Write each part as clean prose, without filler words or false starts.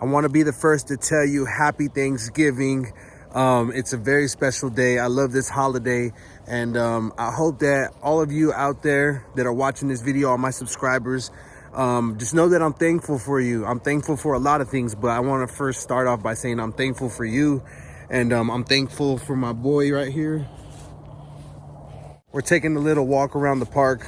I want to be the first to tell you happy Thanksgiving. It's a very special day. I love this holiday, and I hope that all of you out there that are watching this video, all my subscribers, just know that I'm thankful for you. I'm thankful for a lot of things, but I want to first start off by saying I'm thankful for you, and I'm thankful for my boy right here. We're taking a little walk around the park.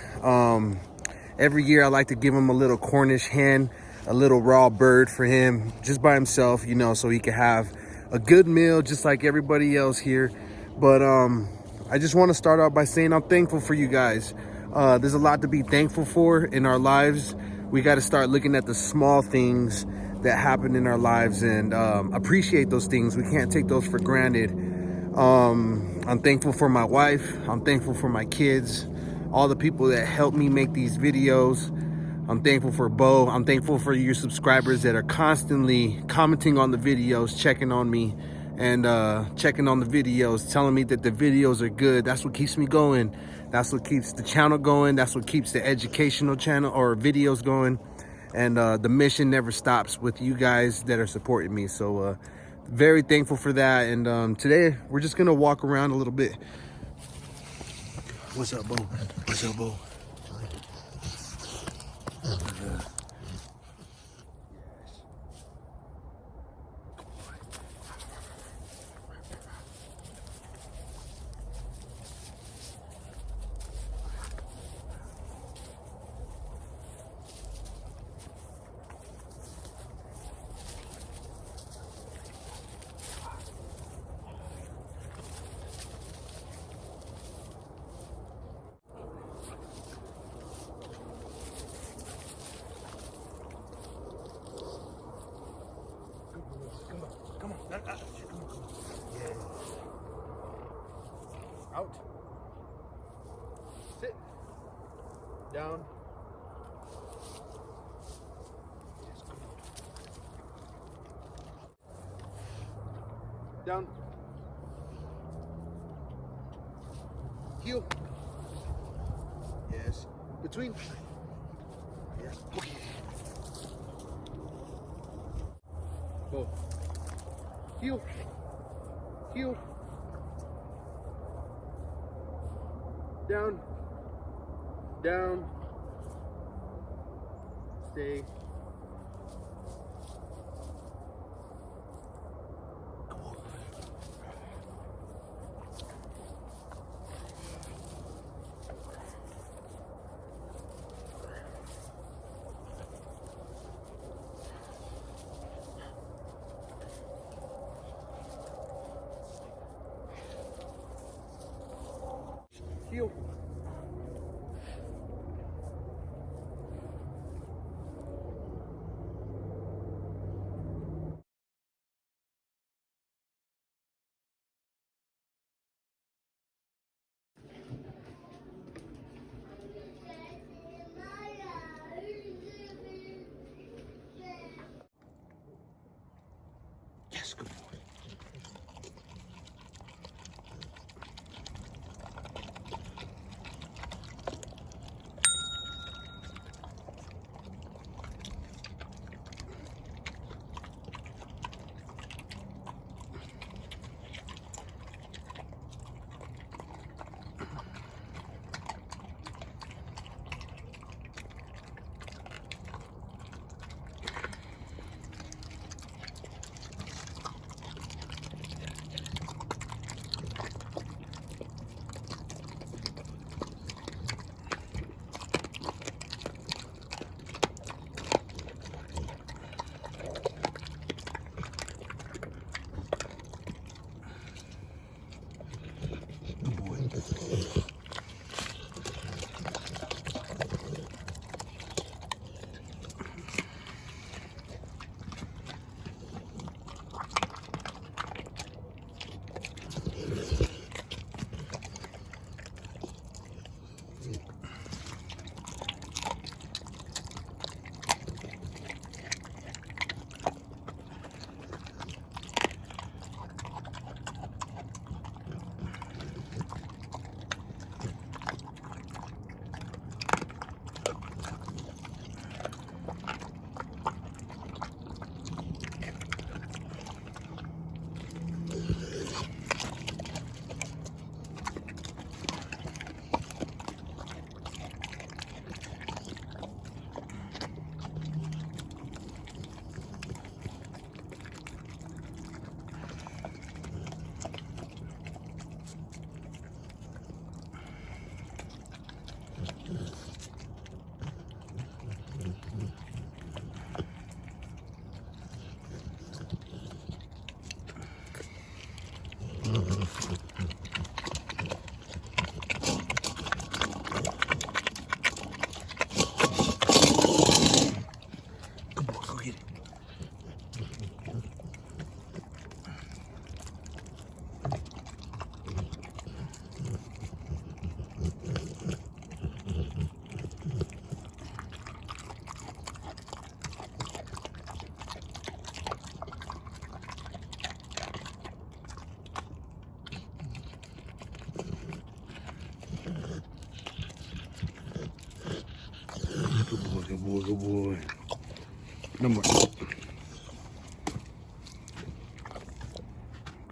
Every year I like to give him a little Cornish hen, a little raw bird for him, just by himself, you know, so he can have a good meal just like everybody else here. But I just want to start out by saying I'm thankful for you guys. There's a lot to be thankful for in our lives. We got to start looking at the small things that happen in our lives and appreciate those things. We can't take those for granted. I'm thankful for my wife. I'm thankful for my kids, all the people that help me make these videos. I'm thankful for Beau. I'm thankful for your subscribers that are constantly commenting on the videos, checking on me, and checking on the videos, telling me that the videos are good. That's what keeps me going. That's what keeps the channel going. That's what keeps the educational channel or videos going. And the mission never stops with you guys that are supporting me. So very thankful for that. And today we're just gonna walk around a little bit. What's up, Beau? What's up, Beau? Come on. Yeah. Out. Sit. Down. Yes, come on. Down. Heel. Yes. Between. Yes. Okay. Go. Heel. Heel. Down. Down. Stay. Come on. Heel. Yes, good boy. Good boy, go get it. Good boy, good boy, good boy. No more.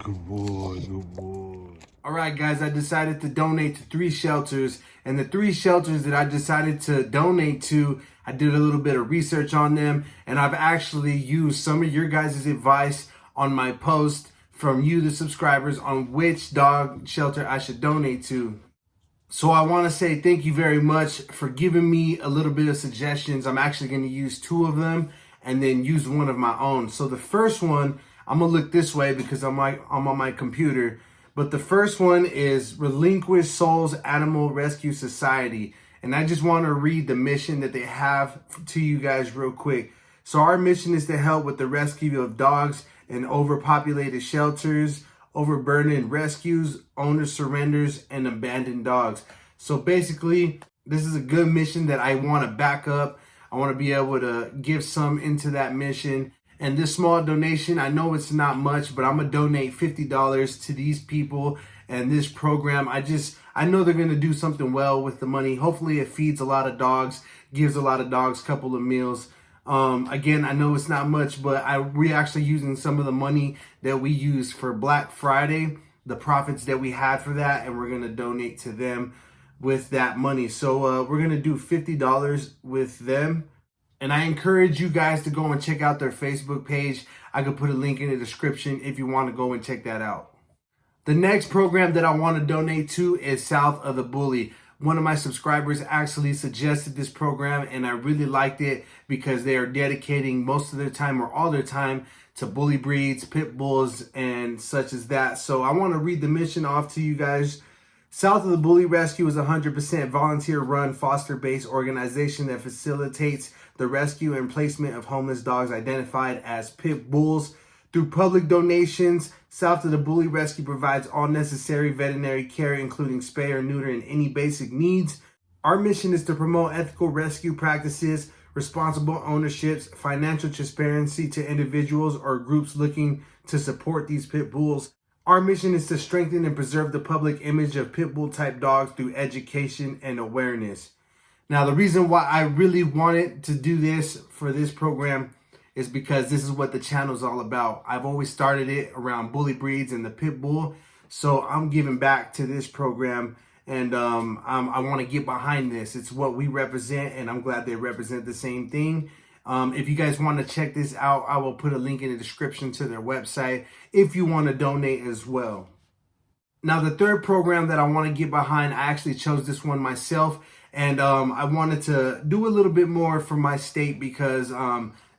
Good boy, good boy. All right, guys, I decided to donate to 3 shelters. And the 3 shelters that I decided to donate to, I did a little bit of research on them. And I've actually used some of your guys' advice on my post from you, the subscribers, on which dog shelter I should donate to. So I want to say thank you very much for giving me a little bit of suggestions. I'm actually going to use 2 of them and then use one of my own. So the first one, I'm going to look this way because I'm on my computer. But the first one is Relinquished Souls Animal Rescue Society. And I just want to read the mission that they have to you guys real quick. So our mission is to help with the rescue of dogs in overpopulated shelters, overburdened rescues, owner surrenders, and abandoned dogs. So basically, this is a good mission that I want to back up. I want to be able to give some into that mission. And this small donation, I know it's not much, but I'm going to donate $50 to these people and this program. I know they're going to do something well with the money. Hopefully it feeds a lot of dogs, gives a lot of dogs a couple of meals. Again, I know it's not much, but we're actually using some of the money that we used for Black Friday, the profits that we had for that, and we're going to donate to them with that money. So we're going to do $50 with them. And I encourage you guys to go and check out their Facebook page. I could put a link in the description if you want to go and check that out. The next program that I want to donate to is South of the Bully. One of my subscribers actually suggested this program and I really liked it because they are dedicating most of their time or all their time to bully breeds, pit bulls, and such as that. So I want to read the mission off to you guys. South of the Bully Rescue is a 100% volunteer-run, foster-based organization that facilitates the rescue and placement of homeless dogs identified as pit bulls. Through public donations, South of the Bully Rescue provides all necessary veterinary care, including spay or neuter and any basic needs. Our mission is to promote ethical rescue practices, responsible ownerships, financial transparency to individuals or groups looking to support these pit bulls. Our mission is to strengthen and preserve the public image of pit bull type dogs through education and awareness. Now, the reason why I really wanted to do this for this program is because this is what the channel is all about. I've always started it around bully breeds and the pit bull. So I'm giving back to this program and I want to get behind this. It's what we represent and I'm glad they represent the same thing. If you guys want to check this out, I will put a link in the description to their website if you want to donate as well. Now, the third program that I want to get behind, I actually chose this one myself. And I wanted to do a little bit more for my state because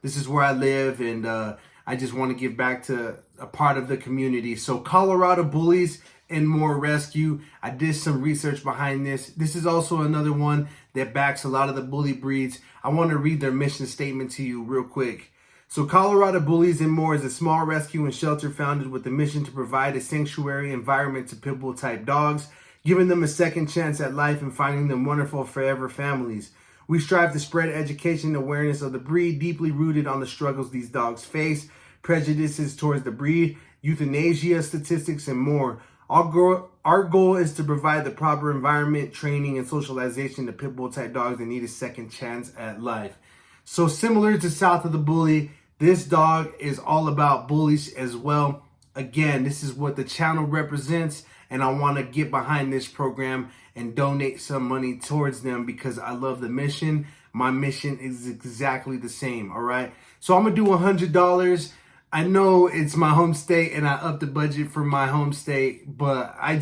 this is where I live and I just want to give back to a part of the community. So Colorado Bullies and More Rescue. I did some research behind this. This is also another one that backs a lot of the bully breeds. I want to read their mission statement to you real quick. So Colorado Bullies and More is a small rescue and shelter founded with the mission to provide a sanctuary environment to pit bull type dogs, giving them a second chance at life and finding them wonderful forever families. We strive to spread education and awareness of the breed, deeply rooted on the struggles these dogs face, prejudices towards the breed, euthanasia statistics, and more. Our goal is to provide the proper environment, training, and socialization to pit bull type dogs that need a second chance at life. So similar to South of the Bully, this dog is all about bullies as well. Again, this is what the channel represents, and I want to get behind this program and donate some money towards them because I love the mission. My mission is exactly the same, all right? So I'm going to do $100. I know it's my home state and I upped the budget for my home state, but I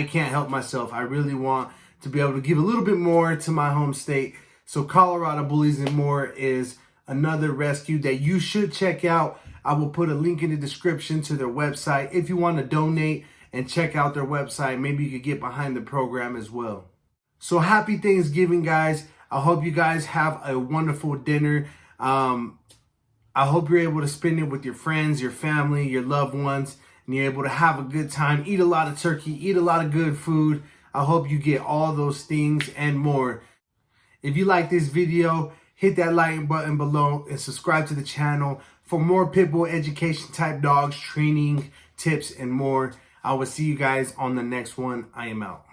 can't help myself. I really want to be able to give a little bit more to my home state. So Colorado Bullies and More is another rescue that you should check out. I will put a link in the description to their website if you want to donate and check out their website. Maybe you could get behind the program as well. So happy Thanksgiving, guys. I hope you guys have a wonderful dinner. I hope you're able to spend it with your friends, your family, your loved ones, and you're able to have a good time, eat a lot of turkey, eat a lot of good food. I hope you get all those things and more. If you like this video, hit that like button below and subscribe to the channel for more pitbull education type dogs, training, tips, and more. I will see you guys on the next one. I am out.